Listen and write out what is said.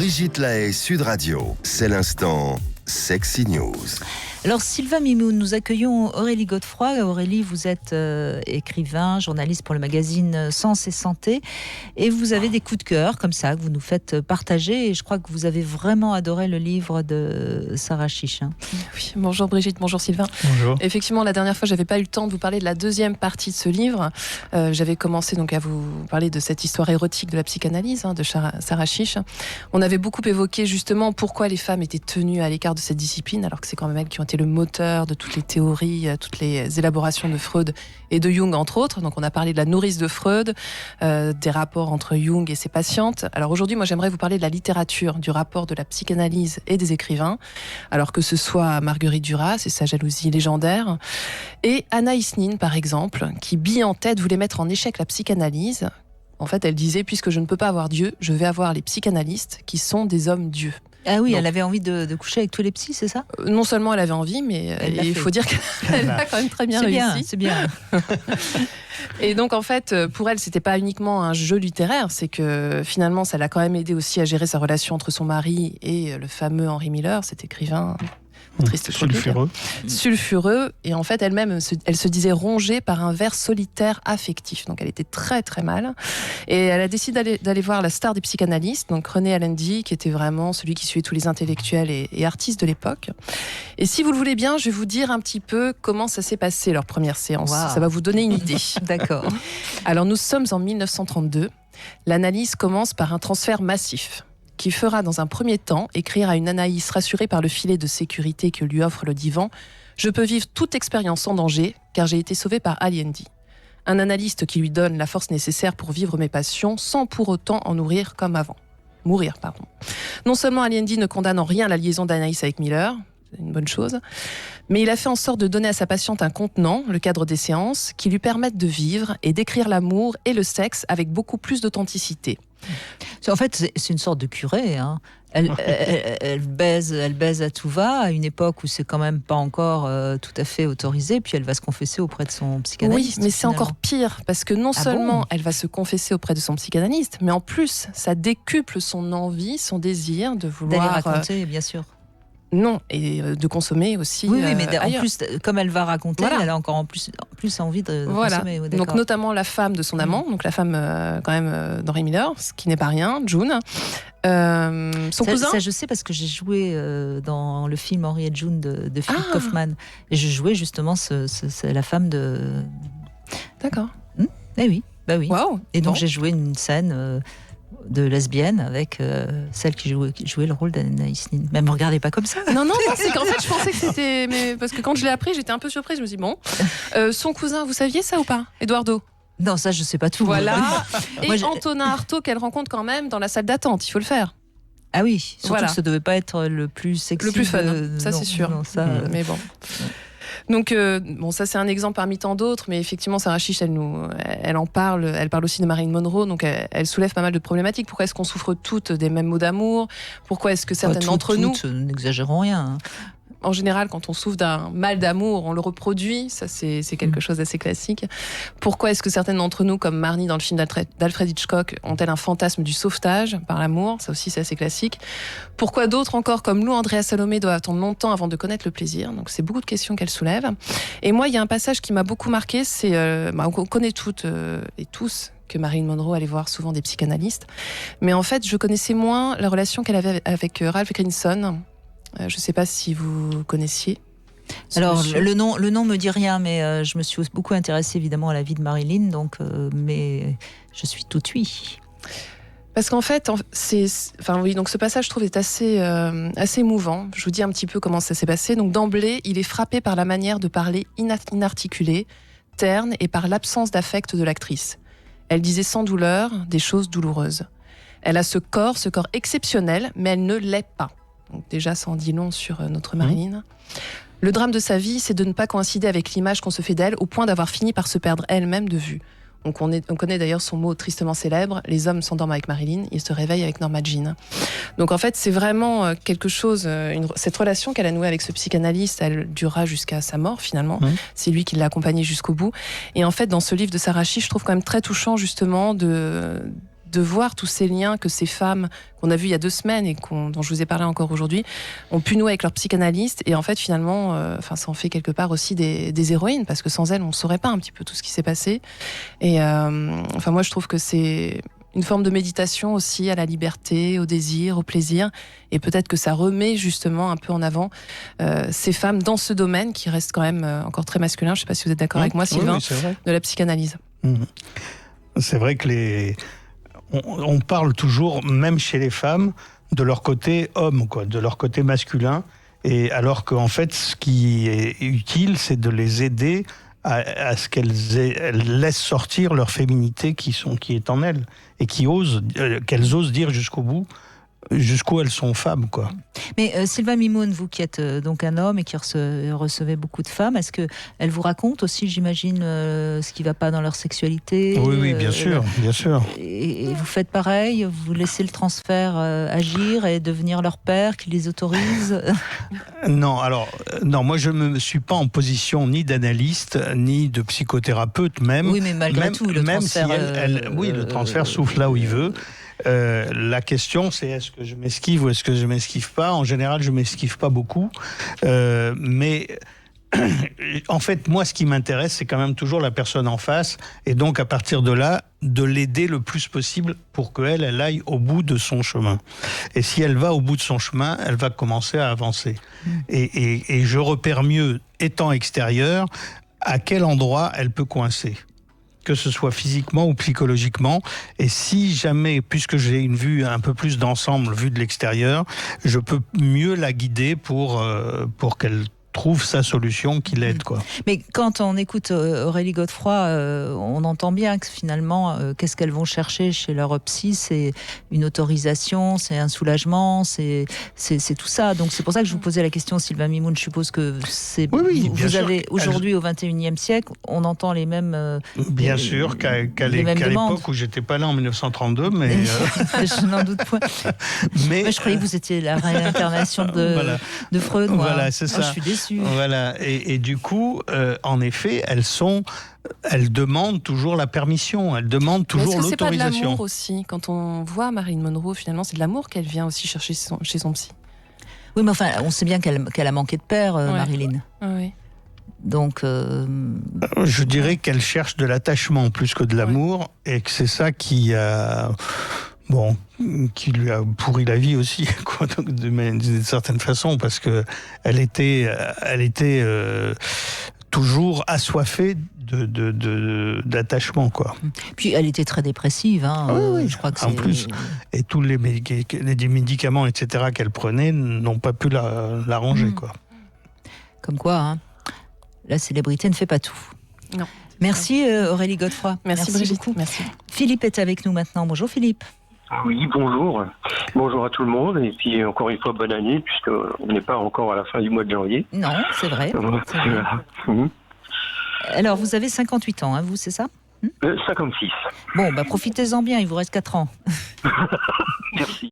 Brigitte Lahaie, Sud Radio. C'est l'instant Sexy News. Alors Sylvain Mimoun, nous accueillons Aurélie Godefroy. Aurélie, vous êtes écrivain, journaliste pour le magazine Sens et Santé, et vous avez des coups de cœur comme ça que vous nous faites partager, et je crois que vous avez vraiment adoré le livre de Sarah Chiche. Oui, bonjour Brigitte, bonjour Sylvain. Bonjour. Effectivement, la dernière fois, j'avais pas eu le temps de vous parler de la deuxième partie de ce livre. J'avais commencé donc à vous parler de cette histoire érotique de la psychanalyse de Sarah Chiche. On avait beaucoup évoqué justement pourquoi les femmes étaient tenues à l'écart de cette discipline, alors que c'est quand même elles qui ont été le moteur de toutes les théories, toutes les élaborations de Freud et de Jung, entre autres. Donc on a parlé de la nourrice de Freud, des rapports entre Jung et ses patientes. Alors aujourd'hui, moi j'aimerais vous parler de la littérature, du rapport de la psychanalyse et des écrivains, alors que ce soit Marguerite Duras et sa jalousie légendaire, et Anaïs Nin par exemple, qui bille en tête voulait mettre en échec la psychanalyse. En fait, elle disait, puisque je ne peux pas avoir Dieu, je vais avoir les psychanalystes qui sont des hommes-dieux. Ah oui, Donc, elle avait envie de coucher avec tous les psys, c'est ça ? Non seulement elle avait envie, mais il faut dire qu'elle a quand même très bien réussi. C'est bien. Et donc en fait, pour elle, c'était pas uniquement un jeu littéraire, c'est que finalement, ça l'a quand même aidé aussi à gérer sa relation entre son mari et le fameux Henry Miller, cet écrivain triste, sulfureux. Et en fait, elle-même, elle se disait rongée par un ver solitaire affectif. Donc elle était très très mal. Et elle a décidé d'aller voir la star des psychanalystes, donc René Allendy, qui était vraiment celui qui suivait tous les intellectuels et artistes de l'époque. Et si vous le voulez bien, je vais vous dire un petit peu comment ça s'est passé, leur première séance. Wow. Ça va vous donner une idée. D'accord. Alors nous sommes en 1932. L'analyse commence par un transfert massif qui fera dans un premier temps écrire à une Anaïs rassurée par le filet de sécurité que lui offre le divan « Je peux vivre toute expérience sans danger, car j'ai été sauvée par Alliendi ». Un analyste qui lui donne la force nécessaire pour vivre mes passions sans pour autant en mourir comme avant. Non seulement Alliendi ne condamne en rien la liaison d'Anaïs avec Miller, c'est une bonne chose, mais il a fait en sorte de donner à sa patiente un contenant, le cadre des séances, qui lui permettent de vivre et d'écrire l'amour et le sexe avec beaucoup plus d'authenticité. En fait, c'est une sorte de curé. Elle baise à tout va, à une époque où c'est quand même pas encore tout à fait autorisé, puis elle va se confesser auprès de son psychanalyste. Oui, mais c'est encore pire, parce que non seulement elle va se confesser auprès de son psychanalyste, mais en plus, ça décuple son envie, son désir de vouloir... D'aller raconter, bien sûr. Non, et de consommer aussi. Oui, mais ailleurs. En plus, comme elle va raconter, voilà. Elle a encore en plus envie de consommer. Oh, donc notamment la femme de son amant, donc la femme quand même d'Henry Miller, ce qui n'est pas rien, June. Son cousin. Ça, je sais parce que j'ai joué dans le film Henri et June de Philippe Kaufman. Et je jouais justement la femme de. D'accord. Eh oui, bah oui. Wow. Et donc j'ai joué une scène. De lesbienne avec celle qui jouait le rôle d'Anaïs Nin. Mais me regardez pas comme ça. Non, c'est qu'en fait je pensais que c'était... Mais parce que quand je l'ai appris, j'étais un peu surprise. Je me suis dit, bon, son cousin, vous saviez ça ou pas, Eduardo? Non, ça je sais pas tout. Voilà. Et Antonin Artaud qu'elle rencontre quand même dans la salle d'attente, il faut le faire. Ah oui, surtout que ça devait pas être le plus sexy. Le plus fun, ça c'est sûr. Non, ça, mais bon... Donc, ça c'est un exemple parmi tant d'autres, mais effectivement, Sarah Chiche, elle en parle, elle parle aussi de Marilyn Monroe, donc elle soulève pas mal de problématiques. Pourquoi est-ce qu'on souffre toutes des mêmes maux d'amour ? Pourquoi est-ce que certaines d'entre nous... N'exagérons rien. En général, quand on souffre d'un mal d'amour, on le reproduit. Ça, c'est quelque chose d'assez classique. Pourquoi est-ce que certaines d'entre nous, comme Marnie dans le film d'Alfred Hitchcock, ont-elles un fantasme du sauvetage par l'amour ? Ça aussi, c'est assez classique. Pourquoi d'autres encore, comme Lou Andrea Salomé, doivent attendre longtemps avant de connaître le plaisir ? Donc, c'est beaucoup de questions qu'elle soulève. Et moi, il y a un passage qui m'a beaucoup marqué. C'est, on connaît toutes et tous que Marilyn Monroe allait voir souvent des psychanalystes. Mais en fait, je connaissais moins la relation qu'elle avait avec Ralph Grinson. Je ne sais pas si vous connaissiez. Alors, le nom me dit rien, mais je me suis beaucoup intéressée évidemment à la vie de Marilyn, donc, mais je suis tout oui. Parce qu'en fait, donc ce passage, je trouve, est assez émouvant. Je vous dis un petit peu comment ça s'est passé. Donc, d'emblée, il est frappé par la manière de parler inarticulée, terne, et par l'absence d'affect de l'actrice. Elle disait sans douleur des choses douloureuses. Elle a ce corps exceptionnel, mais elle ne l'est pas. Donc déjà, ça en dit long sur notre Marilyn. Le drame de sa vie, c'est de ne pas coïncider avec l'image qu'on se fait d'elle, au point d'avoir fini par se perdre elle-même de vue. Donc on connaît d'ailleurs son mot tristement célèbre, les hommes s'endorment avec Marilyn, ils se réveillent avec Norma Jean. Donc en fait, c'est vraiment quelque chose, cette relation qu'elle a nouée avec ce psychanalyste, elle durera jusqu'à sa mort finalement. C'est lui qui l'a accompagnée jusqu'au bout. Et en fait, dans ce livre de Sarah Chiche, je trouve quand même très touchant justement de de voir tous ces liens que ces femmes qu'on a vus il y a 2 semaines et dont je vous ai parlé encore aujourd'hui ont pu nouer avec leur psychanalyste. Et en fait, finalement, ça en fait quelque part aussi des héroïnes, parce que sans elles, on ne saurait pas un petit peu tout ce qui s'est passé. Et moi, je trouve que c'est une forme de méditation aussi à la liberté, au désir, au plaisir. Et peut-être que ça remet justement un peu en avant ces femmes dans ce domaine qui reste quand même encore très masculin. Je ne sais pas si vous êtes d'accord avec moi, Sylvain, de la psychanalyse. C'est vrai que on parle toujours, même chez les femmes, de leur côté homme, quoi, de leur côté masculin. Et alors qu'en fait, ce qui est utile, c'est de les aider à ce qu'elles laissent sortir leur féminité qui est en elles et qu'elles osent dire jusqu'au bout, jusqu'où elles sont femmes, quoi. Mais Sylvain Mimoun, vous qui êtes donc un homme et qui recevez beaucoup de femmes, est-ce qu'elles vous racontent aussi, j'imagine, ce qui ne va pas dans leur sexualité? Oui, bien sûr, bien sûr. Et vous faites pareil? Vous laissez le transfert agir et devenir leur père qui les autorise? Non, moi je ne me suis pas en position ni d'analyste, ni de psychothérapeute même. Oui, mais malgré tout, le transfert... Si le transfert souffle là où il veut. La question, c'est est-ce que je m'esquive ou est-ce que je m'esquive pas? En général, je m'esquive pas beaucoup, mais en fait, moi, ce qui m'intéresse, c'est quand même toujours la personne en face, et donc à partir de là, de l'aider le plus possible pour qu'elle aille au bout de son chemin. Et si elle va au bout de son chemin, elle va commencer à avancer. Et je repère mieux, étant extérieur, à quel endroit elle peut coincer, que ce soit physiquement ou psychologiquement. Et si jamais, puisque j'ai une vue un peu plus d'ensemble, vue de l'extérieur, je peux mieux la guider pour qu'elle trouve sa solution qui l'aide, quoi. Mais quand on écoute Aurélie Godefroy, on entend bien que finalement, qu'est-ce qu'elles vont chercher chez leur psy? C'est une autorisation, c'est un soulagement, c'est tout ça. Donc c'est pour ça que je vous posais la question, Sylvain Mimoun. Je suppose que vous avez aujourd'hui, au XXIe siècle, on entend les mêmes... bien sûr, qu'à l'époque où j'étais pas là en 1932, mais... je n'en doute point. Mais moi, je croyais que vous étiez la réincarnation de Freud. Voilà, c'est ça. Je suis déçue. Voilà, et du coup, en effet, elles demandent toujours la permission, elles demandent toujours l'autorisation. Est-ce que c'est pas de l'amour aussi? Quand on voit Marilyn Monroe, finalement, c'est de l'amour qu'elle vient aussi chercher chez son psy. Oui, mais enfin, on sait bien qu'elle a manqué de père, Marilyn. Oui. Donc, je dirais qu'elle cherche de l'attachement plus que de l'amour, et que c'est ça qui lui a pourri la vie aussi, quoi, d'une certaine façon, parce que elle était toujours assoiffée d'attachement, quoi. Puis elle était très dépressive, hein. Oui. Je crois que en plus, et tous les médicaments, etc. qu'elle prenait n'ont pas pu l'arranger, quoi. Comme quoi, hein, la célébrité ne fait pas tout. Non. Merci Aurélie Godefroy. Merci Brigitte. Beaucoup. Merci. Philippe est avec nous maintenant. Bonjour Philippe. Oui, bonjour. Bonjour à tout le monde. Et puis, encore une fois, bonne année, puisqu'on n'est pas encore à la fin du mois de janvier. Non, c'est vrai. C'est vrai. Alors, vous avez 58 ans, hein, vous, c'est ça? 56. Bon, profitez-en bien, il vous reste 4 ans. Merci.